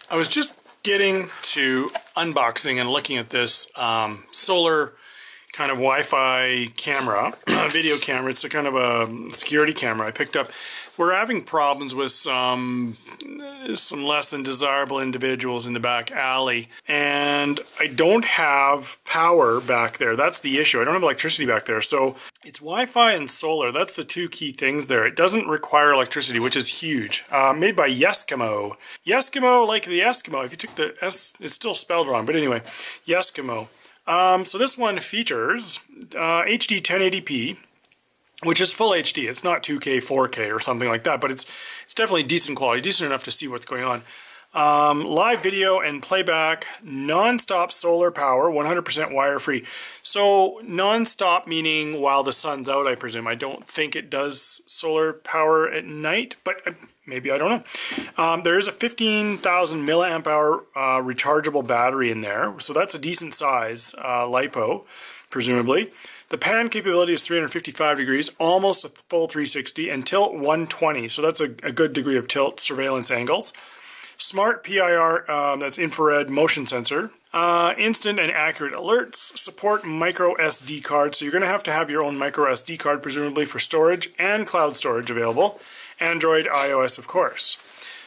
I was just getting to unboxing and looking at this solar kind of Wi-Fi camera, video camera. It's a kind of a security camera I picked up. We're having problems with some less than desirable individuals in the back alley, and I don't have power back there. That's the issue. I don't have electricity back there. So it's Wi-Fi and solar. That's the two key things there. It doesn't require electricity, which is huge. Made by Yeskamo. Yeskamo, like the Eskimo. If you took the S, it's still spelled wrong, but anyway, Yeskamo. So this one features HD 1080p, which is full HD. It's not 2K, 4K or something like that, but it's definitely decent quality, decent enough to see what's going on. Live video and playback, non-stop solar power, 100% wire-free. So non-stop meaning while the sun's out, I presume. I don't think it does solar power at night, but maybe, I don't know. There is a 15,000 milliamp hour rechargeable battery in there, so that's a decent size LiPo, presumably. The pan capability is 355 degrees, almost a full 360, and tilt 120, so that's a good degree of tilt surveillance angles. Smart PIR, that's infrared motion sensor. Instant and accurate alerts. Support micro SD cards, so you're going to have your own micro SD card, presumably for storage, and cloud storage available. Android, iOS, of course.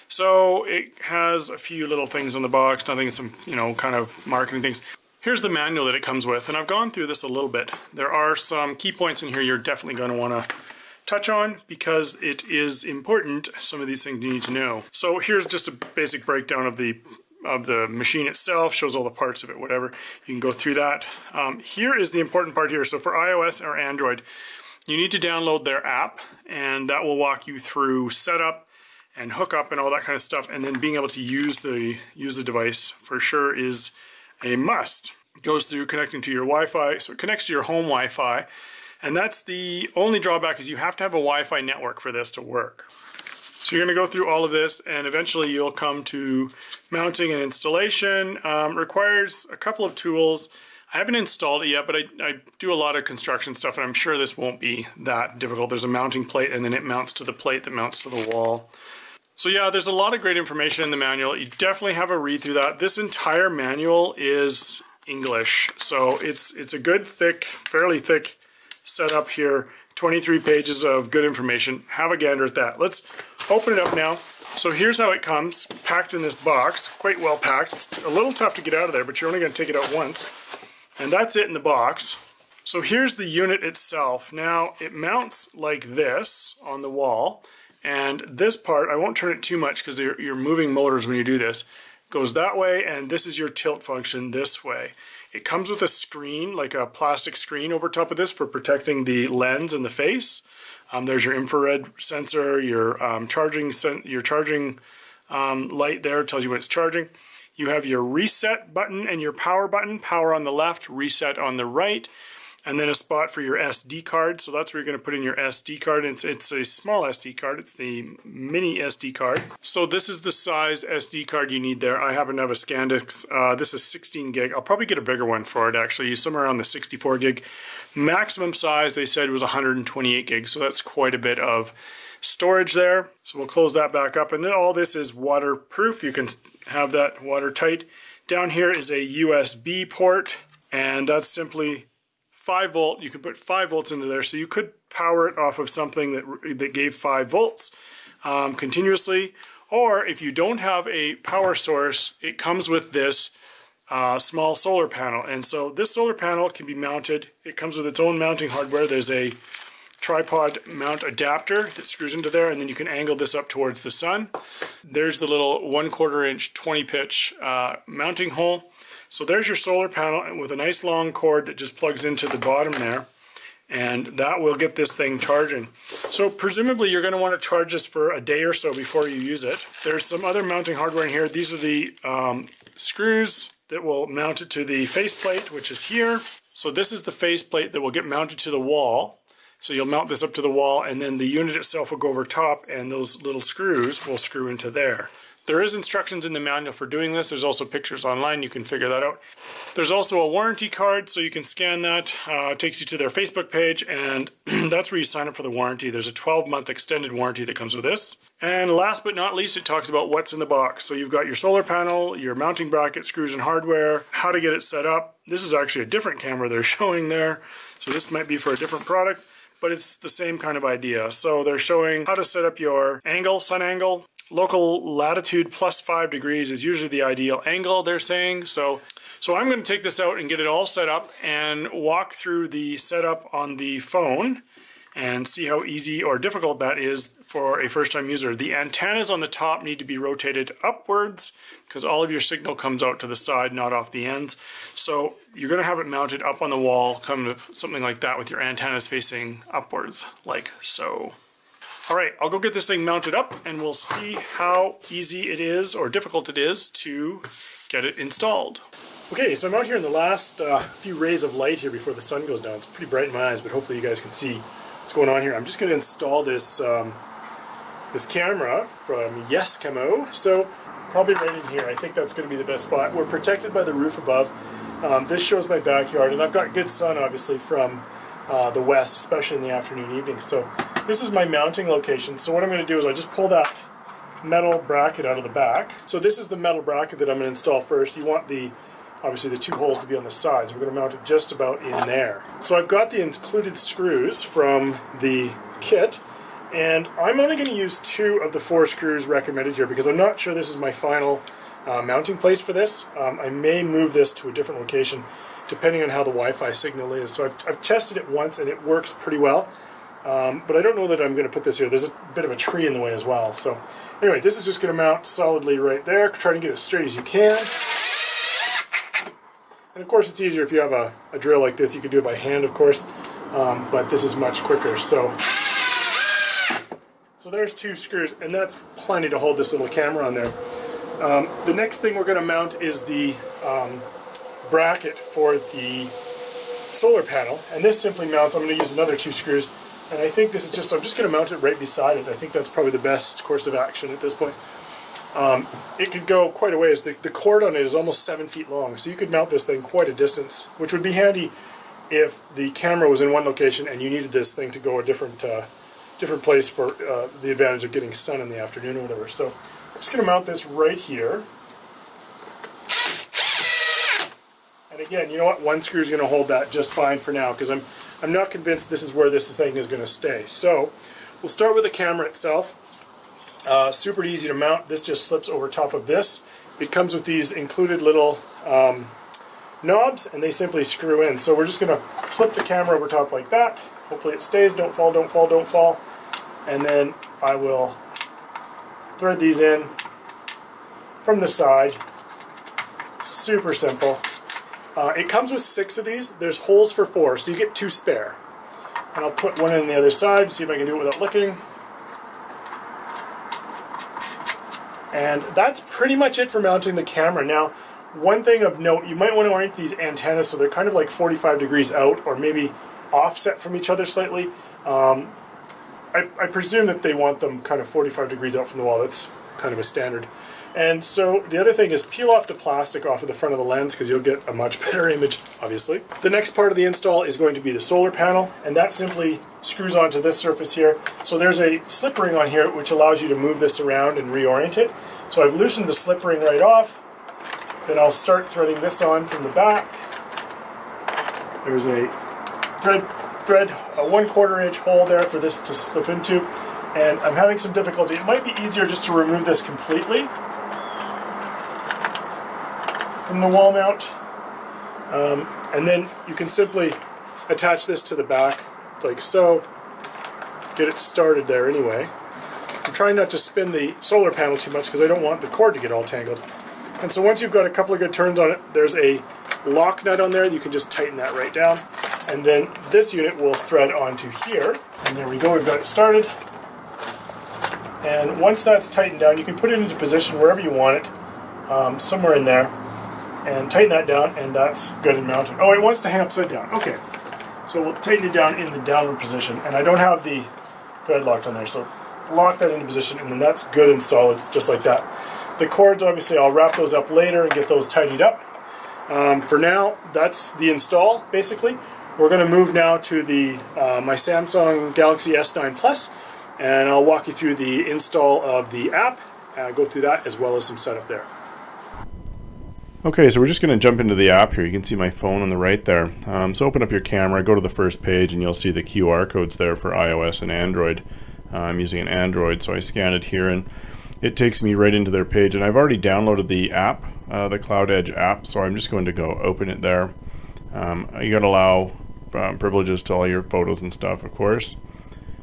So it has a few little things on the box, nothing, some, kind of marketing things. Here's the manual that it comes with, and I've gone through this a little bit. There are some key points in here you're definitely going to want to touch on because it is important. Some of these things you need to know. So here's just a basic breakdown of the machine itself, shows all the parts of it, whatever. You can go through that. Here is the important part here. So for iOS or Android, you need to download their app, and that will walk you through setup and hookup and all that kind of stuff, and then being able to use the device for sure is a must. It goes through connecting to your Wi-Fi, so it connects to your home Wi-Fi, and that's the only drawback, is you have to have a Wi-Fi network for this to work. So you're going to go through all of this, and eventually you'll come to mounting and installation. Requires a couple of tools. I haven't installed it yet, but I do a lot of construction stuff, and I'm sure this won't be that difficult. There's a mounting plate, and then it mounts to the plate that mounts to the wall. So yeah, there's a lot of great information in the manual. You definitely have a read through that. This entire manual is English, so it's a good, thick, fairly thick setup here. 23 pages of good information. Have a gander at that. Let's open it up now. So here's how it comes, packed in this box, quite well packed. It's a little tough to get out of there, but you're only going to take it out once. And that's it in the box. So here's the unit itself. Now it mounts like this on the wall. And this part, I won't turn it too much because you're moving motors when you do this, goes that way, and this is your tilt function this way. It comes with a screen, like a plastic screen over top of this for protecting the lens and the face. There's your infrared sensor, your charging light there, tells you when it's charging. You have your reset button and your power button, power on the left, reset on the right. And then a spot for your SD card. So that's where you're going to put in your SD card. It's a small SD card. It's the mini SD card. So this is the size SD card you need there. I happen to have a Scandex. This is 16 gig. I'll probably get a bigger one for it actually, somewhere around the 64 gig. Maximum size, they said, was 128 gigs. So that's quite a bit of storage there. So we'll close that back up. And then all this is waterproof. You can have that watertight. Down here is a USB port, and that's simply 5 volt. You can put 5 volts into there, so you could power it off of something that gave 5 volts continuously. Or if you don't have a power source, it comes with this small solar panel. And so this solar panel can be mounted. It comes with its own mounting hardware. There's a tripod mount adapter that screws into there, and then you can angle this up towards the sun. There's the little 1/4 inch 20 pitch mounting hole. So there's your solar panel with a nice long cord that just plugs into the bottom there, and that will get this thing charging. So presumably you're going to want to charge this for a day or so before you use it. There's some other mounting hardware in here. These are the screws that will mount it to the faceplate, which is here. So this is the faceplate that will get mounted to the wall. So you'll mount this up to the wall, and then the unit itself will go over top, and those little screws will screw into there. There is instructions in the manual for doing this. There's also pictures online. You can figure that out. There's also a warranty card, so you can scan that. It takes you to their Facebook page, and that's where you sign up for the warranty. There's a 12-month extended warranty that comes with this. And last but not least, it talks about what's in the box. So you've got your solar panel, your mounting bracket, screws and hardware, how to get it set up. This is actually a different camera they're showing there, so this might be for a different product, but it's the same kind of idea. So they're showing how to set up your angle, sun angle. Local latitude plus 5 degrees is usually the ideal angle, they're saying. So I'm going to take this out and get it all set up and walk through the setup on the phone and see how easy or difficult that is for a first-time user. The antennas on the top need to be rotated upwards because all of your signal comes out to the side, not off the ends. So you're going to have it mounted up on the wall, kind of something like that, with your antennas facing upwards, like so. All right, I'll go get this thing mounted up and we'll see how easy it is or difficult it is to get it installed. Okay, so I'm out here in the last few rays of light here before the sun goes down. It's pretty bright in my eyes, but hopefully you guys can see what's going on here. I'm just going to install this this camera from Yeskamo. So probably right in here. I think that's going to be the best spot. We're protected by the roof above. This shows my backyard, and I've got good sun obviously from the west, especially in the afternoon, evening. So this is my mounting location. So what I'm going to do is I just pull that metal bracket out of the back. So this is the metal bracket that I'm going to install first. You want obviously the two holes to be on the sides. We're going to mount it just about in there. So I've got the included screws from the kit, and I'm only going to use 2 of the 4 screws recommended here because I'm not sure this is my final mounting place for this. I may move this to a different location depending on how the Wi-Fi signal is. So I've tested it once and it works pretty well, but I don't know that I'm going to put this here. There's a bit of a tree in the way as well. So anyway, this is just going to mount solidly right there. Try to get it as straight as you can. And of course it's easier if you have a drill like this. You could do it by hand, of course, but this is much quicker. So there's 2 screws, and that's plenty to hold this little camera on there. The next thing we're going to mount is the bracket for the solar panel, and this simply mounts. I'm going to use another 2 screws, and I think this is just, I'm just going to mount it right beside it. I think that's probably the best course of action at this point. It could go quite a ways. The cord on it is almost 7 feet long, so you could mount this thing quite a distance, which would be handy if the camera was in one location and you needed this thing to go a different place for the advantage of getting sun in the afternoon or whatever. So I'm just going to mount this right here. And again, you know what? 1 screw is going to hold that just fine for now because I'm not convinced this is where this thing is going to stay. So we'll start with the camera itself. Super easy to mount. This just slips over top of this. It comes with these included little knobs, and they simply screw in. So we're just going to slip the camera over top like that. Hopefully it stays. Don't fall, don't fall, don't fall. And then I will thread these in from the side. Super simple. It comes with 6 of these. There's holes for 4, so you get 2 spare. And I'll put one in the other side, see if I can do it without looking. And that's pretty much it for mounting the camera. Now, one thing of note, you might want to orient these antennas so they're kind of like 45 degrees out, or maybe offset from each other slightly. I presume that they want them kind of 45 degrees out from the wall. That's kind of a standard. And so the other thing is peel off the plastic off of the front of the lens because you'll get a much better image, obviously. The next part of the install is going to be the solar panel, and that simply screws onto this surface here. So there's a slip ring on here which allows you to move this around and reorient it. So I've loosened the slip ring right off. Then I'll start threading this on from the back. There's a thread a 1/4 inch hole there for this to slip into, and I'm having some difficulty. It might be easier just to remove this completely from the wall mount, and then you can simply attach this to the back like so. Get it started there anyway. I'm trying not to spin the solar panel too much because I don't want the cord to get all tangled. And so once you've got a couple of good turns on it, there's a lock nut on there. You can just tighten that right down. And then this unit will thread onto here. And there we go, we've got it started. And once that's tightened down, you can put it into position wherever you want it, somewhere in there. And tighten that down, and that's good and mounted. Oh, it wants to hang upside down. Okay. So we'll tighten it down in the downward position. And I don't have the thread locked on there, so lock that into position, and then that's good and solid, just like that. The cords, obviously, I'll wrap those up later and get those tidied up. For now, that's the install, basically. We're going to move now to the my Samsung Galaxy S9 Plus, and I'll walk you through the install of the app, go through that as well as some setup there. Okay, so we're just going to jump into the app here. You can see my phone on the right there. So open up your camera, go to the first page, and you'll see the QR codes there for iOS and Android. I'm using an Android, so I scan it here, and it takes me right into their page. And I've already downloaded the app, the Cloud Edge app, so I'm just going to go open it there. You got to allow privileges to all your photos and stuff, of course.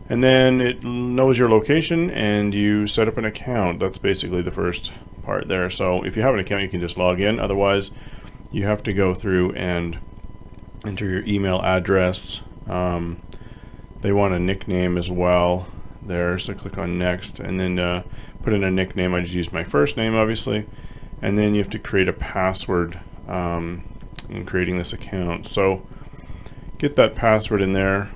And then it knows your location, and you set up an account. That's basically the first part there. So if you have an account, you can just log in. Otherwise, you have to go through and enter your email address. They want a nickname as well there, so click on next, and then put in a nickname. I just used my first name, obviously, and then you have to create a password in creating this account. So get that password in there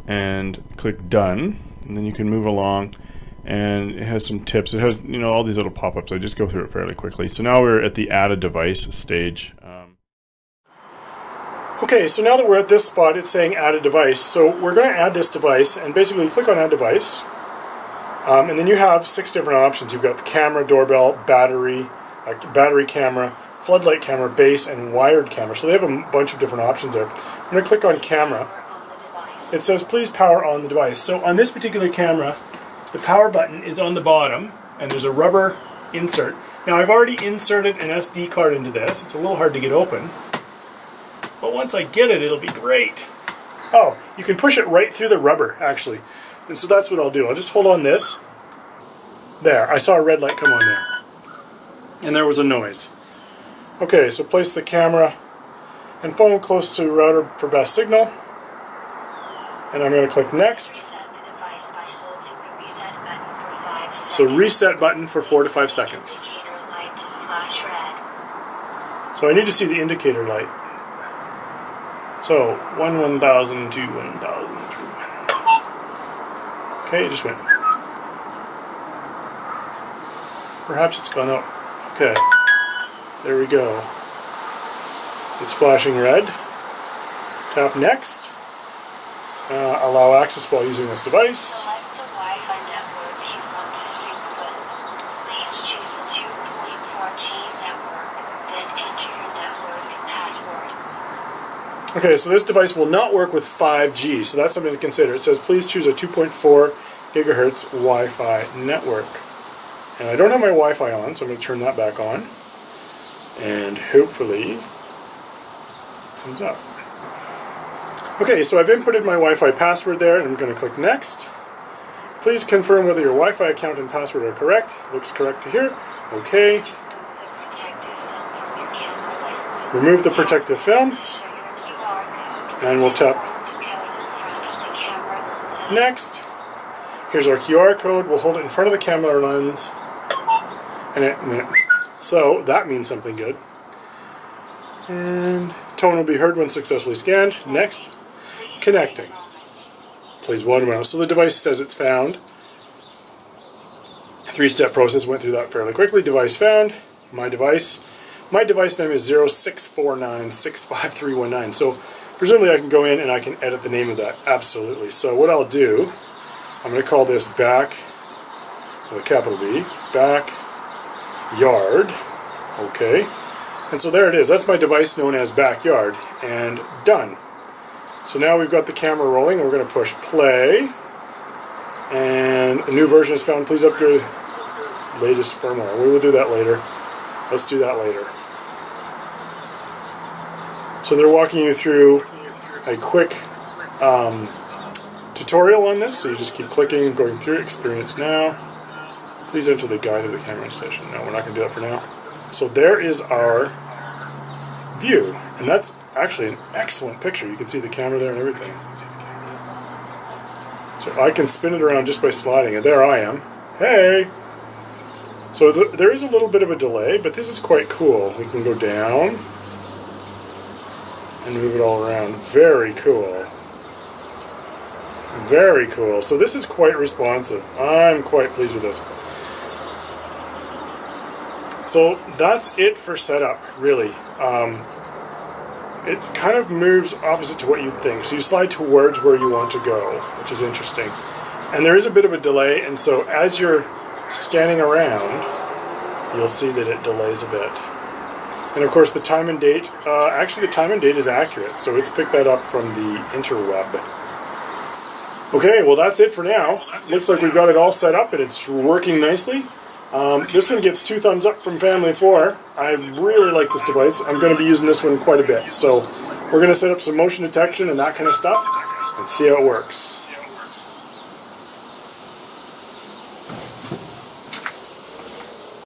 and click done, and then you can move along. And it has some tips. It has, all these little pop-ups. I just go through it fairly quickly. So now we're at the add a device stage. Okay, so now that we're at this spot, it's saying add a device. So we're going to add this device, and basically click on add device. And then you have 6 different options. You've got the camera, doorbell, battery camera, floodlight camera, base, and wired camera. So they have a bunch of different options there. I'm going to click on camera. It says please power on the device. So on this particular camera, the power button is on the bottom, and there's a rubber insert. Now I've already inserted an SD card into this. It's a little hard to get open, but once I get it, it'll be great. Oh, you can push it right through the rubber, actually. And so that's what I'll do. I'll just hold on this. There, I saw a red light come on there. And there was a noise. Okay, so place the camera and phone close to router for best signal. And I'm going to click next. So reset button for 4 to 5 seconds. So I need to see the indicator light. So 1,000, 2, 1,000, 3, 1,000. Okay, it just went. Perhaps it's gone up. Okay, there we go. It's flashing red. Tap next. Allow access while using this device. Okay, so this device will not work with 5G, so that's something to consider. It says please choose a 2.4 gigahertz Wi-Fi network. And I don't have my Wi-Fi on, so I'm going to turn that back on. And hopefully it comes up. Okay, so I've inputted my Wi-Fi password there, and I'm going to click next. Please confirm whether your Wi-Fi account and password are correct. Looks correct to here. Okay. Remove the protective film. And we'll tap next. Here's our QR code. We'll hold it in front of the camera lens. So that means something good. And tone will be heard when successfully scanned. Next. Connecting. Please one moment. So the device says it's found. 3-step process, went through that fairly quickly. Device found. My device. My device name is 0649653119. So presumably I can go in and I can edit the name of that. Absolutely. So what I'll do, I'm going to call this back, with a capital B, backyard. Okay. And so there it is. That's my device known as backyard. And done. So now we've got the camera rolling. We're going to push play. And a new version is found. Please upgrade latest firmware. We will do that later. Let's do that later. So they're walking you through a quick tutorial on this. So you just keep clicking, going through experience now. Please enter the guide of the camera session. No, we're not going to do that for now. So there is our view. And that's actually an excellent picture. You can see the camera there and everything. So I can spin it around just by sliding it. There I am. Hey! So there is a little bit of a delay, but this is quite cool. We can go down and move it all around. Very cool. Very cool. So this is quite responsive. I'm quite pleased with this. So that's it for setup, really. It kind of moves opposite to what you'd think. So you slide towards where you want to go, which is interesting. And there is a bit of a delay, and so as you're scanning around, you'll see that it delays a bit. And of course the time and date, actually the time and date is accurate, so it's picked that up from the interweb. Okay, well that's it for now. Looks like we've got it all set up and it's working nicely. This one gets 2 thumbs up from Family 4. I really like this device. I'm going to be using this one quite a bit. So we're going to set up some motion detection and that kind of stuff and see how it works.